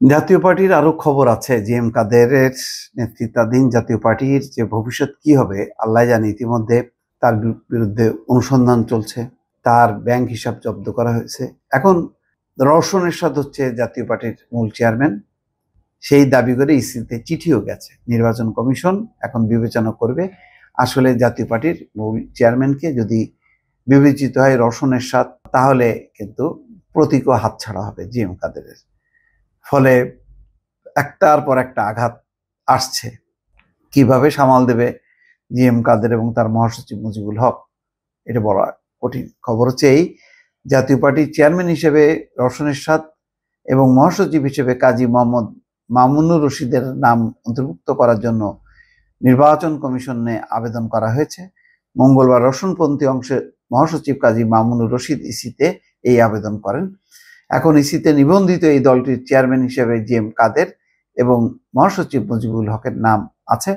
জাতীয় পার্টির আরো খবর আছে। জি এম কাদেরের নেতৃত্বাধীন জাতীয় পার্টির যে ভবিষ্যৎ কি হবে আল্লাহ জানে। ইতিমধ্যে তার বিরুদ্ধে অনুসন্ধান চলছে, তার ব্যাংক হিসাব জব্দ করা হয়েছে। এখন রওশন এরশাদ হচ্ছে জাতীয় পার্টির মূল চেয়ারম্যান, সেই দাবি করে ইসিতে চিঠিও গেছে। নির্বাচন কমিশন এখন বিবেচনা করবে আসলে জাতীয় পার্টির মূল চেয়ারম্যানকে যদি বিবেচিত হয় রওশন এরশাদ, তাহলে কিন্তু প্রতীকও হাতছাড়া হবে জি এম কাদেরের। ফলে একটার পর একটা আঘাত আসছে। কিভাবে সামাল দেবে জি এম কাদের এবং তার মহাসচিব মুজিবুল হক, এটা বলা কঠিন। খবর হচ্ছে এই, জাতীয় পার্টির চেয়ারম্যান হিসেবে রওশন এরশাদ এবং মহাসচিব হিসেবে কাজী মোহাম্মদ মামুনুর রশিদের নাম অন্তর্ভুক্ত করার জন্য নির্বাচন কমিশনে আবেদন করা হয়েছে। মঙ্গলবার রওশনপন্থী অংশের মহাসচিব কাজী মামুনুর রশিদ ইসিতে এই আবেদন করেন। এখন ইসিতে নিবন্ধিত এই দলটির চেয়ারম্যান হিসেবে জি এম কাদের এবং মহাসচিব মুজিবুল হকের নাম আছে।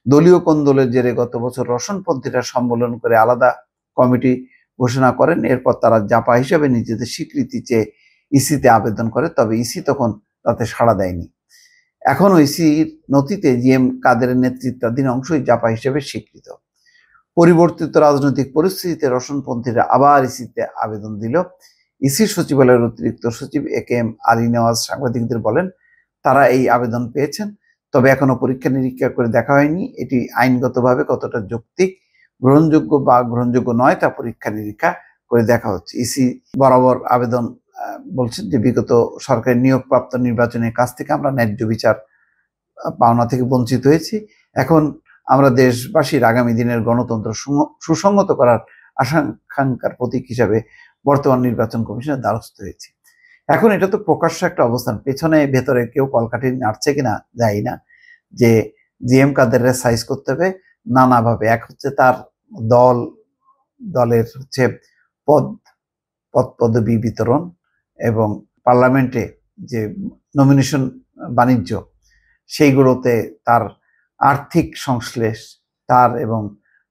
দলীয় কোন্দলের জেরে গত বছর রওশনপন্থীরা সম্মেলন করে আলাদা কমিটি ঘোষণা করেন। এরপর তারা জাপা হিসেবে নিজেদের স্বীকৃতি চেয়ে ইসিতে আবেদন করে, তবে ইসি তখন তাতে সাড়া দেয়নি। এখনও ইসির নথিতে জি এম কাদেরের নেতৃত্বাধীন অংশই জাপা হিসেবে স্বীকৃত। পরিবর্তিত রাজনৈতিক পরিস্থিতিতে রওশনপন্থীরা আবার ইসিতে আবেদন দিল। ইসির সচিবালয়ের অতিরিক্ত সচিব এ.কে.এম. আলী নেওয়াজ সাংবাদিকদের বলেন, তারা এই আবেদন পেয়েছেন, তবে এখনো পরীক্ষা নিরীক্ষা করে দেখা হয়নি এটি আইনগতভাবে কতটা যৌক্তিক, গ্রহণযোগ্য বা গ্রহণযোগ্য নয় তা পরীক্ষা নিরীক্ষা করে দেখা হচ্ছে। ইসি বরাবর আবেদন বলছেন যে বিগত সরকারের নিয়োগপ্রাপ্ত নির্বাচনের কাছ থেকে আমরা ন্যায্য বিচার পাওনা থেকে বঞ্চিত হয়েছি। এখন আমরা দেশবাসীর আগামী দিনের গণতন্ত্র সুসংগত করার আকাঙ্ক্ষার প্রতীক হিসাবে বর্তমান নির্বাচন কমিশনের দ্বারস্থ হয়েছি। এখন এটা তো প্রকাশ্য একটা অবস্থান, পেছনে ভেতরে কেউ কলকাঠি নাড়ছে কিনা যাই না, যে জি এম কাদেরের সাইজ করতে হবে নানাভাবে। এক হচ্ছে তার দলের হচ্ছে পদ পদবি বিতরণ এবং পার্লামেন্টে যে নমিনেশন বাণিজ্য, সেইগুলোতে তার আর্থিক সংশ্লেষ, তার এবং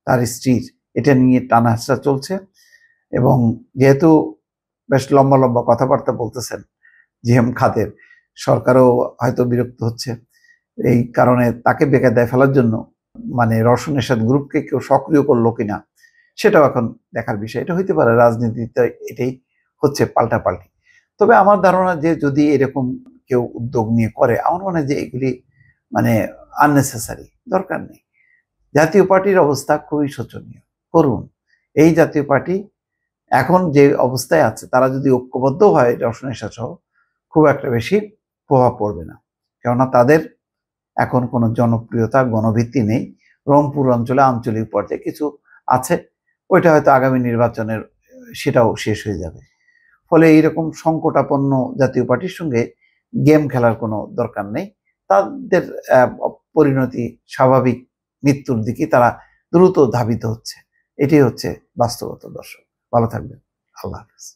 তার স্ত্রীর, এটা নিয়ে টানাহেঁচড়া চলছে। এবং যেহেতু বেশ লম্বা লম্বা কথাবার্তা বলতেছেন জি এম কাদের, সরকারও হয়তো বিরক্ত হচ্ছে। এই কারণে তাকে বেকায়দায় ফেলার জন্য মানে রওশন এরশাদ গ্রুপকে কেউ সক্রিয় করলো কিনা সেটাও এখন দেখার বিষয়। এটা হইতে পারে, রাজনীতিতে এটাই হচ্ছে পাল্টাপাল্টি। তবে আমার ধারণা যে যদি এরকম কেউ উদ্যোগ নিয়ে করে, আমার মনে হয় যে এগুলি মানে আননেসেসারি, দরকার নেই। জাতীয় পার্টির অবস্থা খুবই শোচনীয়, করুন। এই জাতীয় পার্টি এখন যে অবস্থায় আছে, তারা যদি ঐক্যবদ্ধ হয় রওশন এরশাদ সহ, খুব একটা বেশি প্রভাব পড়বে না। কেননা তাদের এখন কোনো জনপ্রিয়তা গণভিত্তি নেই। রংপুর অঞ্চলে আঞ্চলিক পর্যায়ে কিছু আছে, ওইটা হয়তো আগামী নির্বাচনের সেটাও শেষ হয়ে যাবে। ফলে এইরকম সংকটাপন্ন জাতীয় পার্টির সঙ্গে গেম খেলার কোনো দরকার নেই। তাদের পরিণতি স্বাভাবিক মৃত্যুর দিকে তারা দ্রুত ধাবিত হচ্ছে। এটাই হচ্ছে বাস্তবতা। দর্শক ভালো থাকবেন। আল্লাহ হাফেজ।